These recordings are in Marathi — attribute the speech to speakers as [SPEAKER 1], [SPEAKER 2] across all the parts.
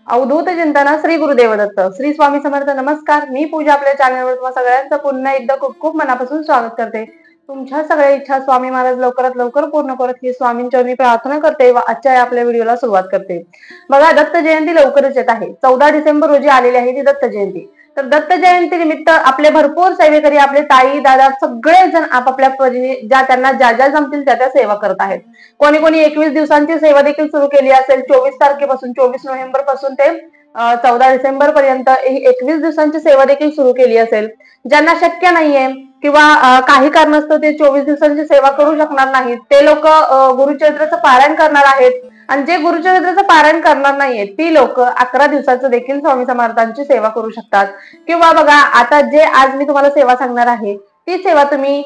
[SPEAKER 1] अवधूत चिंतन श्री गुरुदेव दत्त. श्री स्वामी समर्थ. नमस्कार. मी पूजा आपल्या चॅनलवर तुम्हा सगळ्यांचं पुन्हा एकदा खूप खूप मनापासून स्वागत करते. तुमच्या सगळ्या इच्छा स्वामी महाराज लवकरात लवकर पूर्ण करत ही स्वामींच्या मी प्रार्थना करते व आजच्या आपल्या व्हिडिओला सुरुवात करते. बघा, दत्त जयंती लवकरच येत आहे. 14 डिसेंबर रोजी आलेली आहे ती दत्त जयंती. तर दत्त जयंती निमित्त आपले भरपूर सेवेकरी, आपले ताई दादा सगळेजण आपापल्या परीने ज्या त्यांना ज्या ज्या जमतील त्या सेवा करत आहेत. कोणी कोणी 21 दिवसांची सेवा देखील सुरू केली असेल. 24 तारखेपासून 24 नोव्हेंबर पासून ते 14 डिसेंबर पर्यंत 21 दिवसांची सेवा देखील सुरू केली असेल. ज्यांना शक्य नाहीये किंवा काही कारणास्तव ते 24 दिवसांची सेवा करू शकणार नाहीत, ते लोक गुरुचरित्राचं पारायण करणार आहेत. आणि जे गुरुचरित्राचं पारायण करणार नाहीये ती लोक 11 दिवसाचं देखील स्वामी समर्थांची सेवा करू शकतात. किंवा बघा, आता जे आज मी तुम्हाला सेवा सांगणार आहे ती सेवा तुम्ही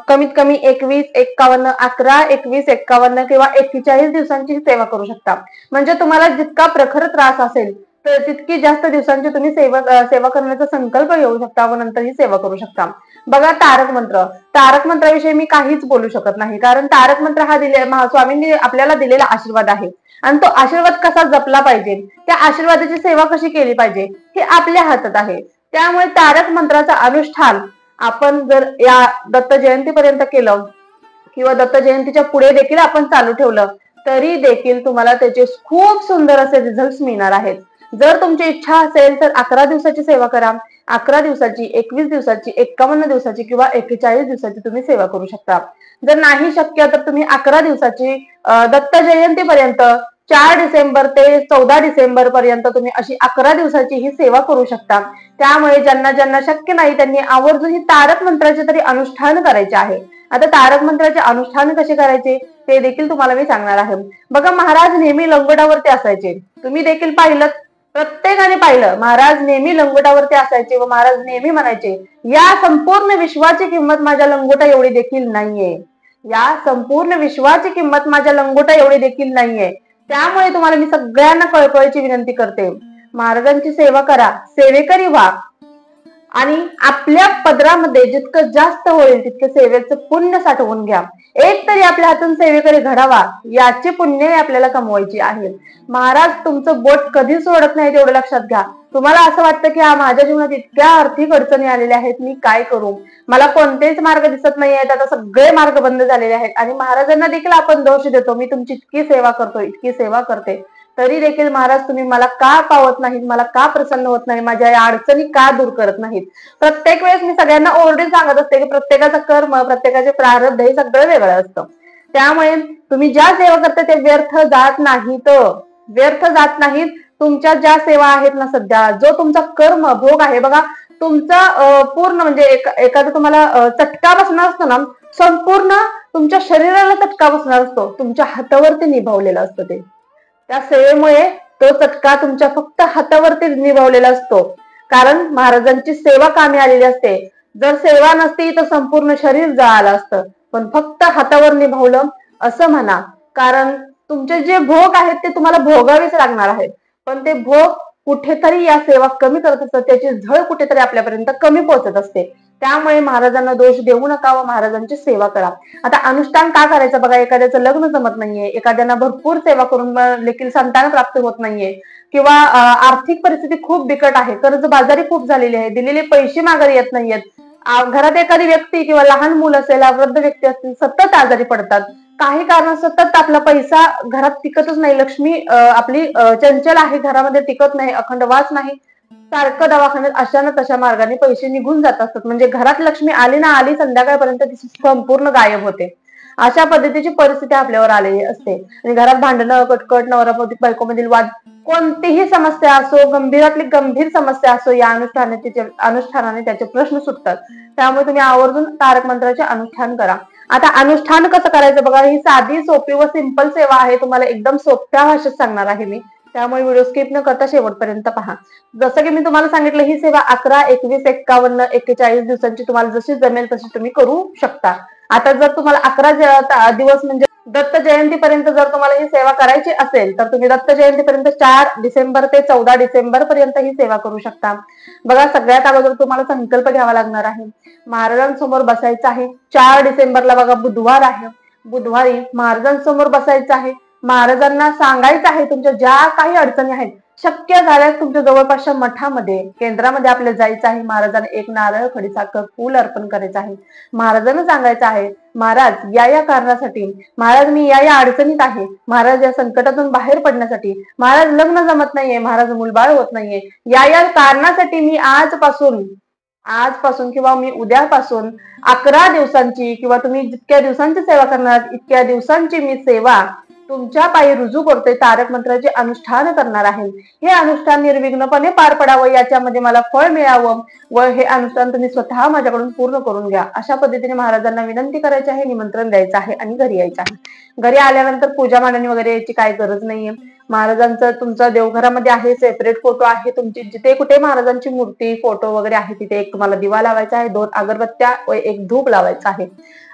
[SPEAKER 1] कमीत कमी 21, 51, 11, 21, 51 किंवा 41 दिवसांची सेवा करू शकता. म्हणजे तुम्हाला जितका प्रखर त्रास असेल तर तितकी जास्त दिवसांची तुम्ही सेवा करण्याचा संकल्प घेऊ शकता व नंतर ही सेवा करू शकता. बघा, तारक मंत्राविषयी मी काहीच बोलू शकत नाही, कारण तारक मंत्र हा स्वामींनी आपल्याला दिलेला आशीर्वाद आहे. आणि तो आशीर्वाद कसा जपला पाहिजे, त्या आशीर्वादाची सेवा कशी केली पाहिजे हे आपल्या हातात आहे. त्यामुळे तारक मंत्राचं अनुष्ठान आपण जर या दत्त जयंतीपर्यंत केलं किंवा दत्त जयंतीच्या पुढे देखील आपण चालू ठेवलं तरी देखील तुम्हाला त्याचे खूप सुंदर असे रिझल्ट मिळणार आहेत. जर तुमची इच्छा असेल तर 11 दिवसाची सेवा करा. 11 दिवसाची, 21 दिवसाची, 51 दिवसाची किंवा 41 दिवसाची तुम्ही सेवा करू शकता. जर नाही शक्य तर तुम्ही 11 दिवसाची दत्त जयंतीपर्यंत 4 डिसेंबर ते 14 डिसेंबर पर्यंत तुम्ही अशी 11 दिवसाची ही सेवा करू शकता. त्यामुळे ज्यांना ज्यांना शक्य नाही त्यांनी आवर्जून ही तारक मंत्राचे तरी अनुष्ठान करायचे आहे. आता तारक मंत्राचे अनुष्ठान कसे करायचे ते देखील तुम्हाला मी सांगणार आहे. बघा, महाराज नेहमी लंगोटावरती असायचे. तुम्ही देखील पाहिलं, प्रत्येकाने पाहिलं, महाराज नेहमी लंगोटावरती असायचे व महाराज नेहमी म्हणायचे, या संपूर्ण विश्वाची किंमत माझ्या लंगोटा एवढी देखील नाहीये. या संपूर्ण विश्वाची किंमत माझ्या लंगोटा एवढी देखील नाहीये. त्यामुळे तुम्हाला मी सगळ्यांना कळकळीची विनंती करते, महाराजांची सेवा करा, सेवेकरी व्हा आणि आपल्या पदरामध्ये जितकं जास्त होईल तितकं सेवेचं पुण्य साठवून घ्या. एक तरी आपल्या हातून सेवेकरी घडावा, याचे पुण्य आपल्याला कमवायची आहे. महाराज तुमचं बोट कधीच सोडत नाही, तेवढं लक्षात घ्या. तुम्हाला असं वाटतं की माझ्या जीवनात इतक्या आर्थिक अडचणी आलेल्या आहेत, मी काय करू, मला कोणतेच मार्ग दिसत नाही आहेत, आता सगळे मार्ग बंद झालेले आहेत. आणि महाराजांना देखील आपण दोष देतो, मी तुमची इतकी सेवा करतो, इतकी सेवा करते, तरी देखील महाराज तुम्ही मला का पावत नाहीत, मला का प्रसन्न होत नाही, माझ्या या अडचणी का दूर करत नाहीत. प्रत्येक वेळेस मी सगळ्यांना ओरडून सांगत असते की प्रत्येकाचं कर्म, प्रत्येकाचे प्रारब्ध हे सगळं वेगळं असतं. त्यामुळे तुम्ही ज्या सेवा करता ते व्यर्थ जात नाहीत. तुमच्या ज्या सेवा आहेत ना, सध्या जो तुमचा कर्म भोग आहे, बघा तुमचा पूर्ण म्हणजे एखादा तुम्हाला चटका बसणार असतो ना, संपूर्ण तुमच्या शरीराला चटका बसणार असतो, तुमच्या हातावरती निभावलेला असतो. ते त्या सेवेमुळे तो चटका तुमच्या फक्त हातावरती निभावलेला असतो, कारण महाराजांची सेवा कामी आलेली असते. जर सेवा नसती तर संपूर्ण शरीर जळालं असतं, पण फक्त हातावर निभावलं असं म्हणा. कारण तुमचे जे भोग आहेत ते तुम्हाला भोगावेच लागणार आहेत, पण ते भोग कुठेतरी या सेवा कमी करत असतात, त्याची झळ कुठेतरी आपल्यापर्यंत कमी पोहोचत असते. त्यामुळे महाराजांना दोष देऊ नका व महाराजांची सेवा करा. आता अनुष्ठान का करायचं, बघा, एखाद्याचं लग्न जमत नाहीये, एखाद्याला भरपूर सेवा करून देखील संतान प्राप्त होत नाहीये, किंवा आर्थिक परिस्थिती खूप बिकट आहे, कर्जबाजारी खूप झालेली आहे, दिलेले पैसे माघारी येत नाहीयेत, घरात एखादी व्यक्ती किंवा लहान मुलं असेल, वृद्ध व्यक्ती असतील, सतत आजारी पडतात, काही कारण सतत आपला पैसा घरात टिकतच नाही, लक्ष्मी आपली चंचल आहे, घरामध्ये टिकत नाही, अखंड वास नाही, सारखं दवाखान्यात अशा ना तशा मार्गाने पैसे निघून जात असतात. म्हणजे घरात लक्ष्मी आली ना आली, संध्याकाळपर्यंत ती संपूर्ण गायब होते. अशा पद्धतीची परिस्थिती आपल्यावर आलेली असते. आणि घरात भांडणं, कटकट, नवरा बायकोमधील वाद, कोणतीही समस्या असो, गंभीरातली गंभीर समस्या असो, या अनुष्ठानाने त्याचे प्रश्न सुटतात. त्यामुळे तुम्ही आवर्जून तारक मंत्राचे अनुष्ठान करा. आता अनुष्ठान कसं करायचं बघा, ही साधी सोपी व सिंपल सेवा आहे, तुम्हाला एकदम सोप्या भाषेत सांगणार आहे मी. त्यामुळे व्हिडिओ स्किप न करता शेवटपर्यंत पहा. जसं की मी तुम्हाला सांगितलं, ही सेवा 11, 21, 51, 41 दिवसांची तुम्हाला जशी जमेल तशी तुम्ही करू शकता. आता जर तुम्हाला 11 दिवस म्हणजे दत्त जयंतीपर्यंत जर तुम्हाला ही सेवा करायची असेल तर तुम्ही दत्त जयंतीपर्यंत 4 डिसेंबर ते 14 डिसेंबर पर्यंत ही सेवा करू शकता. बघा, सगळ्यात अगोदर तुम्हाला संकल्प घ्यावा लागणार आहे, महाराजांसमोर बसायचं आहे. 4 डिसेंबरला बघा बुधवार आहे, बुधवारी महाराजांसमोर बसायचं आहे. महाराजांना सांगायचं आहे तुमच्या ज्या काही अडचणी आहेत, शक्य झाल्यास तुमच्या जवळपासच्या मठामध्ये केंद्रामध्ये आपल्याला जायचं आहे. महाराजांना एक नारळ खडीसाखर फूल अर्पण करायचं आहे. महाराजांना सांगायचं आहे महाराज या कारणासाठी, महाराज मी या अडचणीत आहे, महाराज या संकटातून बाहेर पडण्यासाठी, महाराज लग्न जमत नाहीये, महाराज मुलबाळ होत नाहीये, या कारणासाठी मी आजपासून किंवा मी उद्यापासून 11 दिवसांची किंवा तुम्ही जितक्या दिवसांची सेवा करणार इतक्या दिवसांची मी सेवा तुमच्या पायी रुजू करतोय, तारक मंत्राचे अनुष्ठान करणार आहे. हे अनुष्ठान निर्विघ्नपणे पार पडावं, याच्यामध्ये मला फळ मिळावं व हे अनुष्ठान तुम्ही स्वतः माझ्याकडून पूर्ण करून घ्या. अशा पद्धतीने महाराजांना विनंती करायची आहे, निमंत्रण द्यायचं आहे आणि घरी यायचं आहे. घरी आल्यानंतर पूजा मांडणी वगैरे याची काही गरज नाहीये. महाराजांचं तुमच्या देवघरामध्ये आहे, सेपरेट फोटो आहे तुमची, जिथे कुठे महाराजांची मूर्ती फोटो वगैरे आहे तिथे एक तुम्हाला दिवा लावायचा आहे, 2 अगरबत्त्या व एक धूप लावायचा आहे.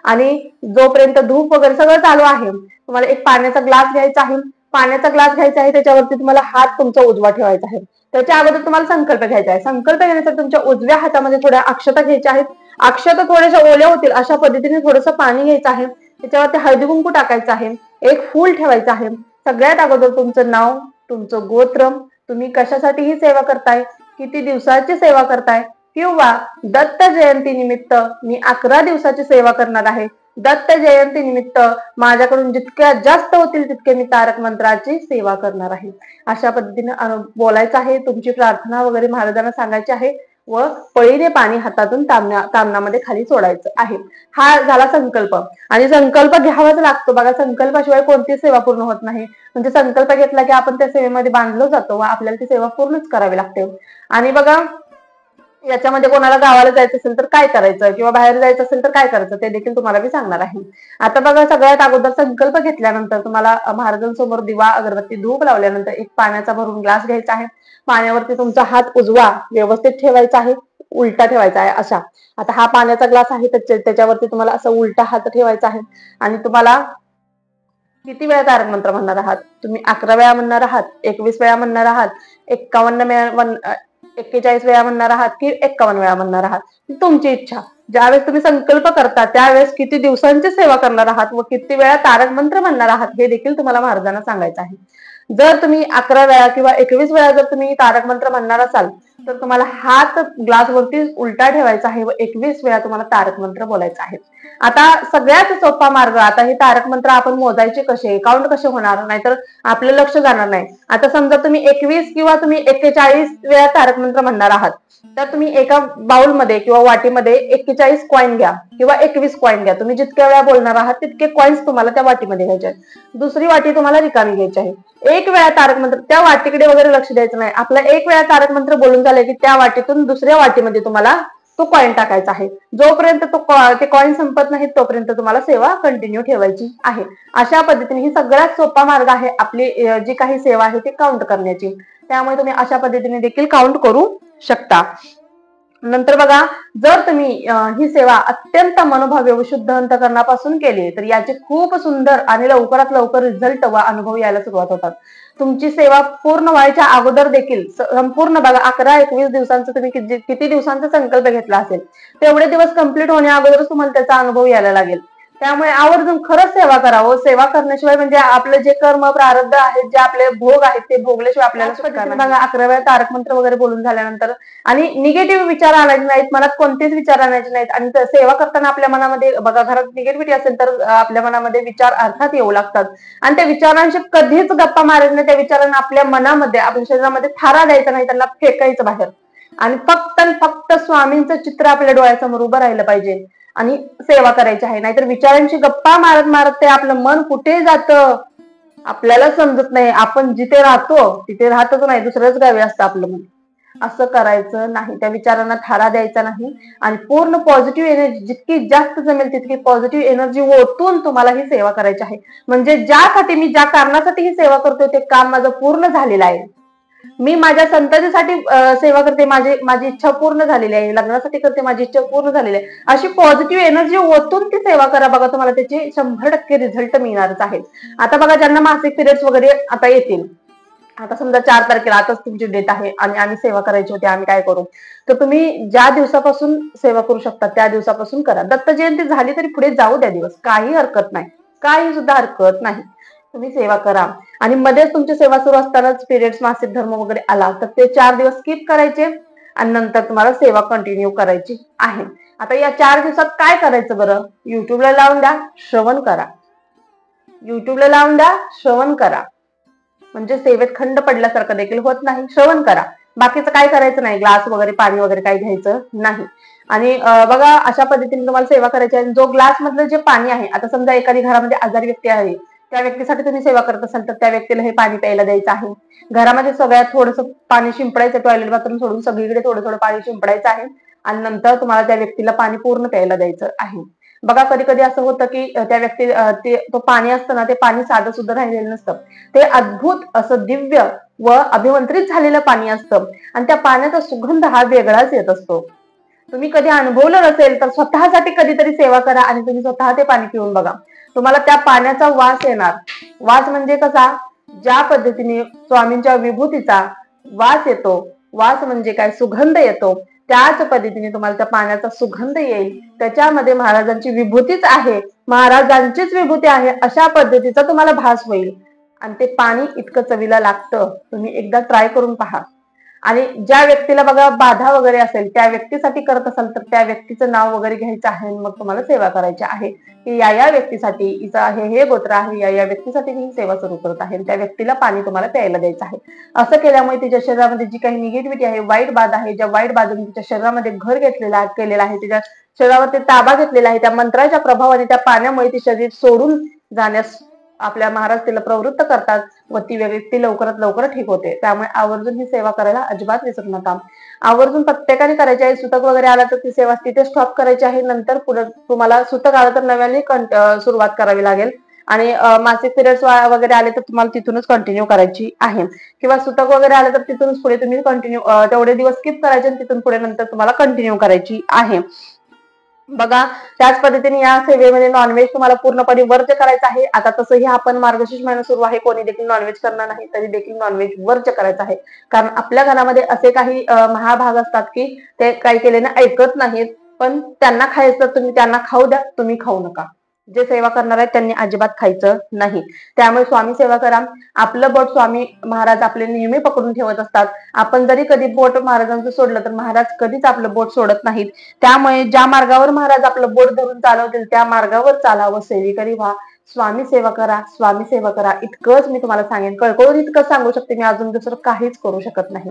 [SPEAKER 1] आणि जोपर्यंत धूप वगैरे सगळं चालू आहे तुम्हाला एक पाण्याचा ग्लास घ्यायचा आहे. पाण्याचा ग्लास घ्यायचा आहे, त्याच्यावरती तुम्हाला हात तुमचा उजवा ठेवायचा आहे. त्याच्या अगोदर तुम्हाला संकल्प घ्यायचा आहे. संकल्प घेण्यासाठी तुमच्या उजव्या हातामध्ये थोड्या अक्षता घ्यायच्या आहेत. अक्षता थोड्याशा ओल्या होतील अशा पद्धतीने थोडंसं पाणी घ्यायचं आहे. त्याच्यावरती हळदी कुंकू टाकायचं आहे. एक फूल ठेवायचं आहे. सगळ्यात अगोदर तुमचं नाव, तुमचं गोत्र, तुम्ही कशासाठी ही सेवा करताय, किती दिवसाची सेवा करताय, किंवा दत्त जयंती निमित्त मी 11 दिवसाची सेवा करणार आहे, दत्त जयंती निमित्त माझ्याकडून जितक्या जास्त होतील तितके मी तारक मंत्राची सेवा करणार आहे, अशा पद्धतीने बोलायचं आहे. तुमची प्रार्थना वगैरे महाराजांना सांगायची आहे व पळीने पाणी हातातून तामणामध्ये खाली सोडायचं आहे. हा झाला संकल्प. आणि संकल्प घ्यावाच लागतो बघा, संकल्पाशिवाय कोणती सेवा पूर्ण होत नाही. म्हणजे संकल्प घेतला की आपण त्या सेवेमध्ये बांधलो जातो व आपल्याला ती सेवा पूर्णच करावी लागते. आणि बघा याच्यामध्ये कोणाला गावाला जायचं असेल तर काय करायचं किंवा बाहेर जायचं असेल तर काय करायचं ते देखील तुम्हाला मी सांगणार आहे. आता बघा सगळ्यात अगोदर संकल्प घेतल्यानंतर तुम्हाला महाराजांसमोर दिवा अगरबत्ती धूप लावल्यानंतर एक पाण्याचा भरून ग्लास घ्यायचा आहे. पाण्यावरती तुमचा हात उजवा व्यवस्थित ठेवायचा आहे, उलटा ठेवायचा आहे अशा. आता हा पाण्याचा ग्लास आहे त्याच्यावरती तुम्हाला असं उलटा हात ठेवायचा आहे. आणि तुम्हाला किती वेळा तारक मंत्र म्हणणार आहात, तुम्ही 11 वेळा म्हणणार आहात, 21 वेळा म्हणणार आहात, 41 वेळा म्हणणार आहात की 51 वेळा म्हणणार आहात, तुमची इच्छा. ज्यावेळेस तुम्ही संकल्प करता त्यावेळेस किती दिवसांची सेवा करणार आहात व किती वेळा तारक मंत्र म्हणणार आहात हे देखील तुम्हाला महाराजांना सांगायचं आहे. जर तुम्ही 11 वेळा किंवा 21 वेळा जर तुम्ही तारक मंत्र म्हणणार असाल तर तुम्हाला हात ग्लास वरती उलटा ठेवायचा आहे व 21 वेळा तुम्हाला तारक मंत्र बोलायचं आहे. आता सगळ्यात सोपा मार्ग, आता हे तारक मंत्र आपण मोजायचे कसे, काउंट कसे होणार, नाहीतर आपलं लक्ष जाणार नाही. आता समजा तुम्ही 21 किंवा तुम्ही 41 वेळा तारक मंत्र म्हणणार आहात तर तुम्ही एका बाउलमध्ये किंवा वाटीमध्ये 41 कॉइन घ्या किंवा 21 कॉइन घ्या. तुम्ही जितक्या वेळा बोलणार आहात तितके कॉइन्स तुम्हाला त्या वाटीमध्ये घ्यायचे आहेत. दुसरी वाटी तुम्हाला रिकामी घ्यायची आहे. एक वेळा तारक मंत्र, त्या वाटीकडे वगैरे लक्ष द्यायचं नाही. आपला एक वेळा तारक मंत्र बोलून झाले की त्या वाटीतून दुसऱ्या वाटीमध्ये तुम्हाला तो कॉइन टाकायचा आहे. जोपर्यंत ते कॉइन संपत नाही तोपर्यंत तुम्हाला सेवा कंटिन्यू ठेवायची आहे. अशा पद्धतीने ही सगळ्यात सोपा मार्ग आहे आपली जी काही सेवा आहे ती काउंट करण्याची. त्यामुळे तुम्ही अशा पद्धतीने देखील काउंट करू शकता. नंतर बघा, जर तुम्ही ही सेवा अत्यंत मनोभावे व शुद्ध अंतकरणापासून केली तर याचे खूप सुंदर आणि लवकरात लवकर रिझल्ट व अनुभव यायला सुरुवात होतात. तुमची सेवा पूर्ण व्हायच्या अगोदर देखील संपूर्ण बघा 11-21 दिवसांचा तुम्ही किती दिवसांचा संकल्प घेतला असेल तेवढे दिवस कंप्लीट होण्या अगोदरच तुम्हाला त्याचा अनुभव यायला लागेल. त्यामुळे आवर्जून खरंच सेवा करावं. सेवा करण्याशिवाय म्हणजे आपलं जे कर्म प्रारब्ध आहेत, जे आपले भोग आहेत ते भोगल्याशिवाय आपल्याला सुटका नाही. बघा 11 वेळा तारक मंत्र वगैरे बोलून झाल्यानंतर आणि निगेटिव्ह विचार आणायचे नाहीत, मनात कोणतेच विचार आणायचे नाहीत. आणि सेवा करताना आपल्या मनामध्ये बघा घरात निगेटिव्हिटी असेल तर आपल्या मनामध्ये विचार अर्थात येऊ लागतात आणि त्या विचारांशी कधीच गप्पा मारायचं नाही. त्या विचारांना आपल्या मनामध्ये आपल्या शरीरामध्ये थारा द्यायचा नाही, त्यांना फेकायचं बाहेर. आणि फक्त स्वामींचं चित्र आपल्या डोळ्यासमोर उभं राहिलं पाहिजे आणि सेवा करायची आहे. नाहीतर विचारांची गप्पा मारत मारत ते आपलं मन कुठे जातं आपल्याला समजत नाही. आपण जिथे राहतो तिथे राहतच नाही, दुसऱ्याच गावी असतं आपलं मन. असं करायचं नाही. त्या विचारांना थारा द्यायचा नाही आणि पूर्ण पॉझिटिव्ह एनर्जी जितकी जास्त जमेल तितकी पॉझिटिव्ह एनर्जी ओतून तुम्हाला ही सेवा करायची आहे. म्हणजे ज्या कारणासाठी ही सेवा करतोय ते काम माझं पूर्ण झालेलं आहे. मी माझ्या संततीसाठी सेवा करते, माझी इच्छा पूर्ण झालेली आहे, लग्नासाठी करते, माझी इच्छा पूर्ण झालेली आहे, अशी पॉझिटिव्ह एनर्जी ओतून ती सेवा करा. बघा तुम्हाला त्याचे 100% रिझल्ट मिळणारच आहे. आता बघा ज्यांना मासिक पिरियड्स वगैरे आता येतील, आता समजा 4 तारखेला आताच तुमची डेट आहे आणि आम्ही सेवा करायची होती, आम्ही काय करू, तर तुम्ही ज्या दिवसापासून सेवा करू शकता त्या दिवसापासून करा. दत्त जयंती झाली तरी पुढे जाऊ द्या दिवस, काही हरकत नाही, काही सुद्धा हरकत नाही. तुम्ही सेवा करा. आणि मध्येच तुमची सेवा सुरू असतानाच पिरियड्स मासिक धर्म वगैरे आला तर ते 4 दिवस स्किप करायचे आणि नंतर तुम्हाला सेवा कंटिन्यू करायची आहे. आता या 4 दिवसात काय करायचं बरं? युट्यूबला लावून द्या, श्रवण करा. युट्यूबला लावून द्या, श्रवण करा. म्हणजे सेवेत खंड पडल्यासारखं देखील होत नाही. श्रवण करा. बाकीचं काय करायचं नाही. ग्लास वगैरे पाणी वगैरे काही घ्यायचं नाही. आणि बघा अशा पद्धतीने तुम्हाला सेवा करायची आहे. जो ग्लास मधलं जे पाणी आहे, आता समजा एखादी घरामध्ये आजारी व्यक्ती आहे, त्या व्यक्तीसाठी तुम्ही सेवा करत असाल तर त्या व्यक्तीला हे पाणी प्यायला द्यायचं आहे. घरामध्ये सगळ्यात थोडंसं पाणी शिंपडायचं, टॉयलेट बाथरूम सोडून सगळीकडे थोडं थोडं पाणी शिंपडायचं आहे आणि नंतर तुम्हाला त्या व्यक्तीला पाणी पूर्ण प्यायला द्यायचं आहे. बघा कधी कधी असं होतं की त्या व्यक्ती तो पाणी असतं ना, ते पाणी साधं सुद्धा राहिलेलं नसतं. ते अद्भुत असं दिव्य व अभिमंत्रित झालेलं पाणी असतं आणि त्या पाण्याचा सुगंध हा वेगळाच येत असतो. तुम्ही कधी अनुभवलं नसेल तर स्वतःसाठी कधीतरी सेवा करा आणि तुम्ही स्वतः ते पाणी पिऊन बघा. तुम्हाला त्या पाण्याचा वास येणार. वास म्हणजे कसा? ज्या पद्धतीने स्वामींच्या विभूतीचा वास येतो, वास म्हणजे काय? सुगंध येतो. त्याच पद्धतीने तुम्हाला त्या पाण्याचा सुगंध येईल. त्याच्यामध्ये महाराजांची विभूतीच आहे, महाराजांचीच विभूती आहे अशा पद्धतीचा तुम्हाला भास होईल. आणि ते पाणी इतकं चवीला लागतं. तुम्ही एकदा ट्राय करून पहा. आणि ज्या व्यक्तीला बघा बाधा वगैरे असेल, त्या व्यक्तीसाठी करत असाल तर त्या व्यक्तीचं नाव वगैरे घ्यायचं आहे. मग तुम्हाला सेवा करायची आहे की या व्यक्तीसाठी, हिचा हे गोत्र आहे, या व्यक्तीसाठी मी सेवा सुरू करत आहे. त्या व्यक्तीला पाणी तुम्हाला प्यायला द्यायचं आहे. असं केल्यामुळे तिच्या शरीरामध्ये जी काही निगेटिव्हिटी आहे, वाईट बाधा आहे, ज्या वाईट बाधून तिच्या शरीरामध्ये घर केलेला आहे, तिच्या शरीरावरती ताबा घेतलेला आहे, त्या मंत्राच्या प्रभावाने त्या पाण्यामुळे ती शरीर सोडून जाण्यास आपल्या महाराज तिला प्रवृत्त करतात व ती व्यक्ती लवकरात लवकर ठीक होते. त्यामुळे आवर्जून ही सेवा करायला अजिबात विसरू नका. आवर्जून प्रत्येकाने करायची आहे. सुतक वगैरे आला तर ती सेवा तिथे स्टॉप करायची आहे. नंतर पुढे तुम्हाला सुतक आलं तर नव्याने सुरुवात करावी लागेल. आणि मासिक पिरियड्स वगैरे आले तर तुम्हाला तिथूनच कंटिन्यू करायची आहे. किंवा सुतक वगैरे आले तर तिथूनच पुढे तुम्ही कंटिन्यू तेवढे दिवस स्किप करायचे आणि तिथून पुढे नंतर तुम्हाला कंटिन्यू करायची आहे. बघा त्याच पद्धतीने या सेवेमध्ये नॉनव्हेज तुम्हाला पूर्णपणे वर्ज्य करायचं आहे. आता तसंही आपण मार्गशीर्ष महिना सुरू आहे, कोणी देखील नॉनव्हेज करणार नाही, तरी देखील नॉनव्हेज वर्ज्य करायचं आहे. कारण आपल्या घरामध्ये असे काही महाभाग असतात की ते काही केल्याने ऐकत नाहीत, पण त्यांना खायचं तुम्ही त्यांना खाऊ द्या, तुम्ही खाऊ नका. जे सेवा करणार आहेत त्यांनी अजिबात खायचं नाही. त्यामुळे स्वामी सेवा करा. आपलं बोट स्वामी महाराज आपले नेहमी पकडून ठेवत असतात. आपण जरी कधी बोट महाराजांचं सोडलं तर महाराज कधीच आपलं बोट सोडत नाहीत. त्यामुळे ज्या मार्गावर महाराज आपलं बोट धरून चालवतील त्या मार्गावर चालावं, सेवेकरी व्हा, स्वामी सेवा करा, स्वामी सेवा करा. इतकंच मी तुम्हाला सांगेन. कळकळून इतकं सांगू शकते मी, अजून दुसरं काहीच करू शकत नाही.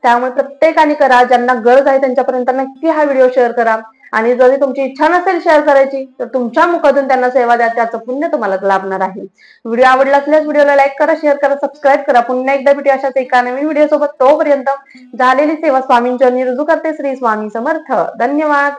[SPEAKER 1] त्यामुळे प्रत्येकाने करा. ज्यांना गरज आहे त्यांच्यापर्यंत नक्की हा व्हिडिओ शेअर करा. आणि जरी तुमची इच्छा नसेल शेअर करायची तर तुमच्या मुखातून त्यांना सेवा द्या, त्याचं पुण्य तुम्हाला लाभणार आहे. व्हिडिओ आवडला असल्यास व्हिडिओला लाईक करा, शेअर करा, सबस्क्राईब करा. पुन्हा एकदा भेटूया अशाच एका नवीन व्हिडिओ सोबत. तोपर्यंत झालेली सेवा स्वामींच्या रुजू करते. श्री स्वामी समर्थ. धन्यवाद.